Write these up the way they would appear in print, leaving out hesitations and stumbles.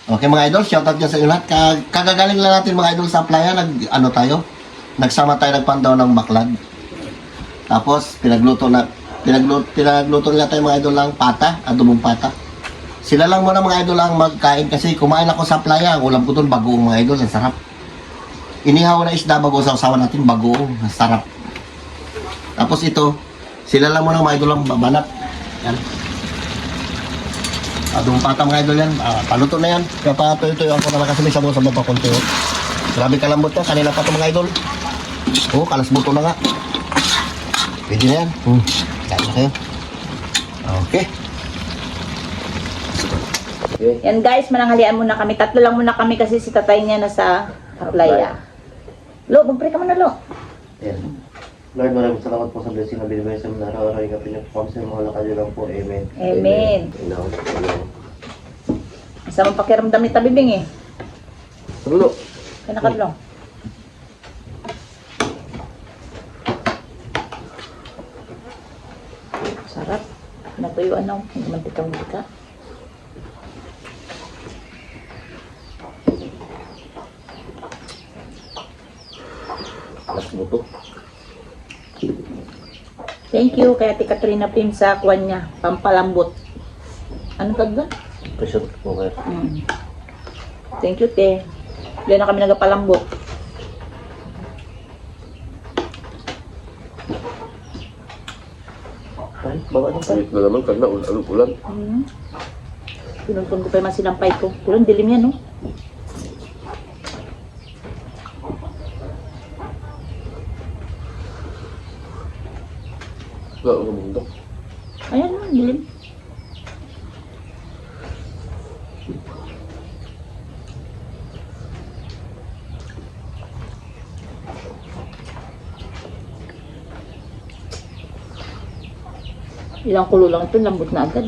Okay mga idol, shoutout dyan sa inyo lahat. Kagagaling lang natin mga idol sa playa, nagsama tayo nagpandaw ng baklad. Tapos pinagluto nila tayo mga idol ng pata, adobong pata. Sila lang muna mga idol ang magkain kasi kumain ako sa playa, ang ulam ko doon bagoong mga idol, ang sarap. Inihaw na isda bago sausawan natin bagoong, ang sarap. Tapos ito, sila lang muna mga idol ang babanat. Yan. Adong pata mga idol yan. Paluto na yan. Kaya patuyo-tuyo ako naman kasi may sabaw sa baba konti. Grabe kalambot yan. Kanina pa ito mga idol. Kalasbuto na nga. Pwede na yan. Kaya na kayo. Okay. Yan guys, mananghalian muna kami. Tatlo lang muna kami kasi si tatay niya nasa playa. Lo, mag-pray ka muna, Lo. Yan. Lord, maraming salamat po sa blessing na binibigay sa mga araw-araw. Ingapin niyo po kami sa mga lakad lang po. Amen. Amen. Isa mong pakiramdam ni Tabibing eh. Saludo. Kaya nakadlong. Sarap. Natuyuan na. Hindi mantika-mantika. Kalasbuto. Thank you kay Ate Katrina Pim sa kwan niya. Pampalambot. Ano ka ba? Pressure cooker. Thank you, te. Diyan na kami nagapalambot. Ay, bawa ng Sweet na naman, kagna, ulan. Pinuntun ko pa yung mga sinampay ko. Tulong dilim yan, no? Wala ang mundo. Ayan, no, dilim. Ilang kulo lang ito, lambot na agad.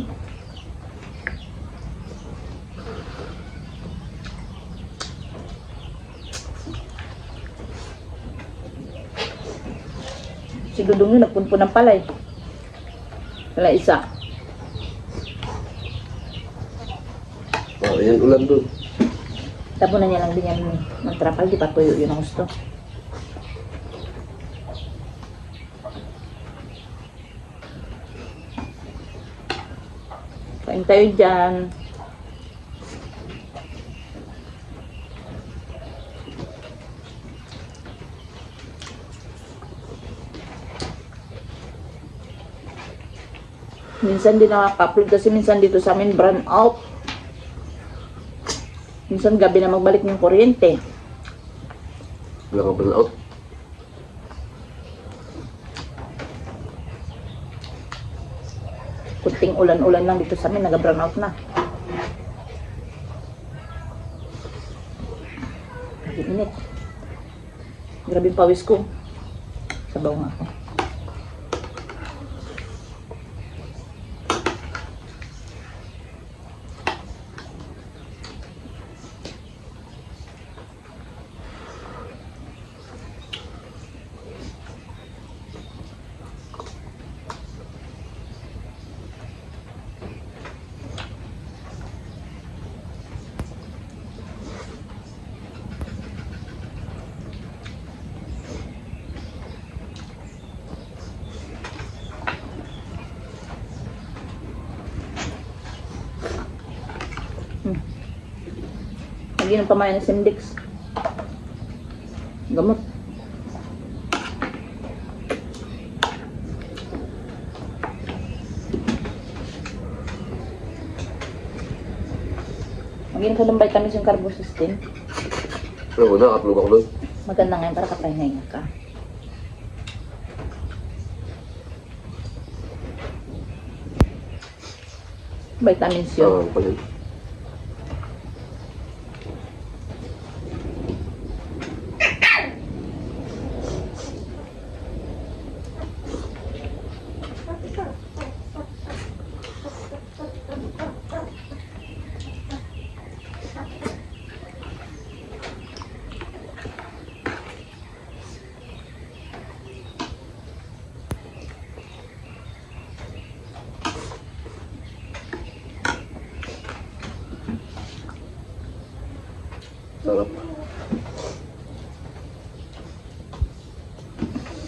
Si Dudong yun, nagpunpo ng palay. Wala isa. Ayan, ulan doon. Tapunan niya lang din yan ng trapal, di pa tuyo yun ang gusto. Kain tayo dyan. Minsan din nakaka-upload kasi minsan dito sa amin brown out. Minsan gabi na magbalik ng kuryente. Wala kang burn out. Kunting ulan-ulan lang dito sa amin, naga-brown out na. Init. Grabe yung pawis ko. Sabaw nga ako. Lagi ng pamayan ng Simdex. Gamot. Magiging ka ng vitamins yung carbo system. Pero una, upload ako doon. Maganda ngayon para kapahinga ka. Vitamins yun. Palit. Sarap.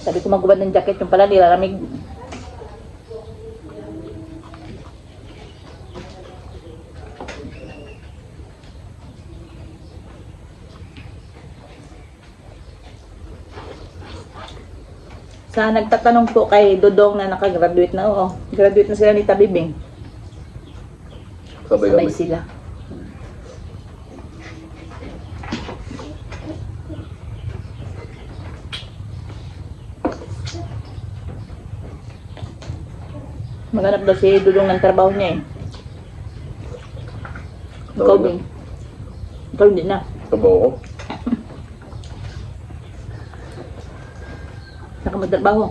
Sabi ko magubad ng jacket, yung pala nilalamig. Sa nagtatanong po kay Dodong na nakagraduate na, oo. Graduate na sila ni Tabibing. Sabay Sabay kami. sila. Maghanap daw si Dudong ng trabaho niya eh. Ikaw, Bing. Ikaw hindi na. Trabaho ko. Saka magtrabaho.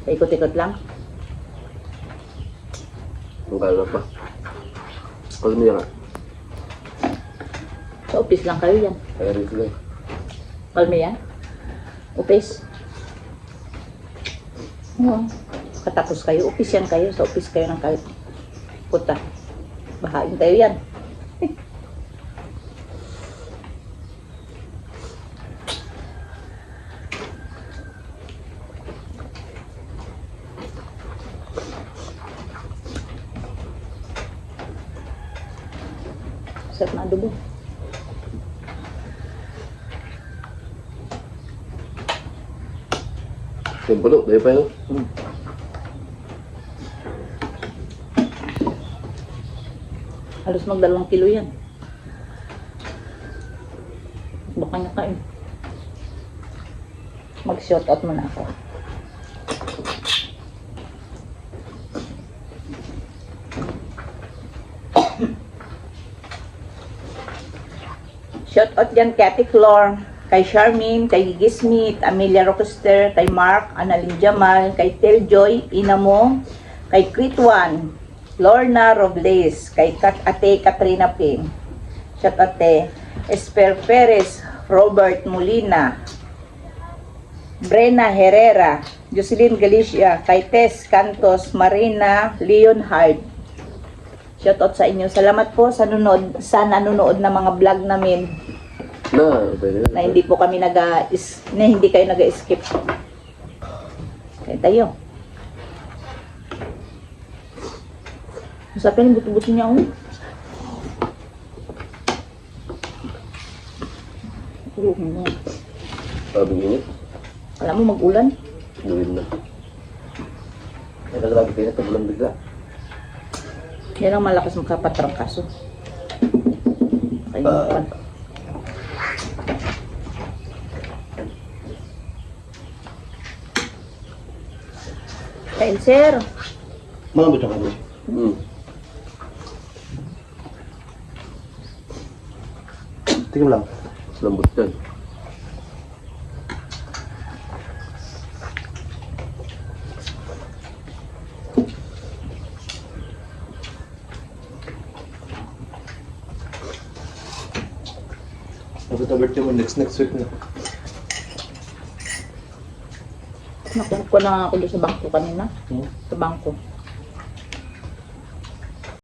Paikot-ikot lang. Ang kala pa. Alam mo yan nga. Sa office lang kayo yan. Kaya rin sila. Palme yan. Office. Oo. Katapos kayo. Office yan kayo. Sa office kayo ng kayo. Puta. Bahain kayo yan. Sarap na adobo. Simpulo, dahil pa yun. Halos mag2 kilo yan. Baka niya kain. Mag-short out muna ako. Shout out dyan kay Ate Flor, kay Charmaine, kay Gigi Smith, Amelia Rochester, kay Mark, Annalyn Jamal, kay Teljoy, Inamo, kay Critwan, Lorna Robles, kay Ate Katrina Ping. Shout out Ate Esper Perez, Robert Molina, Brena Herrera, Jocelyn Galicia, kay Tess Cantos, Marina Leonhard. Shout out sa inyo. Salamat po sa nanonood na mga vlog namin Pwede na hindi po kami na hindi kayo nag-skip. Kaya tayo. Masapin yung buto-buto niya ako. Sabing init. Alam mo mag-ulan? Gawin na. Kaya lagi kayo na tabulang bigla. Yan ang malakas magkapatrangkaso. Kaya kain, sir. Malambot ang ano. Tingnan lang. Lambot yan. Nagutabert mo next week na. Nakuha ko na ako doon sa bangko kanina. Sa bangko.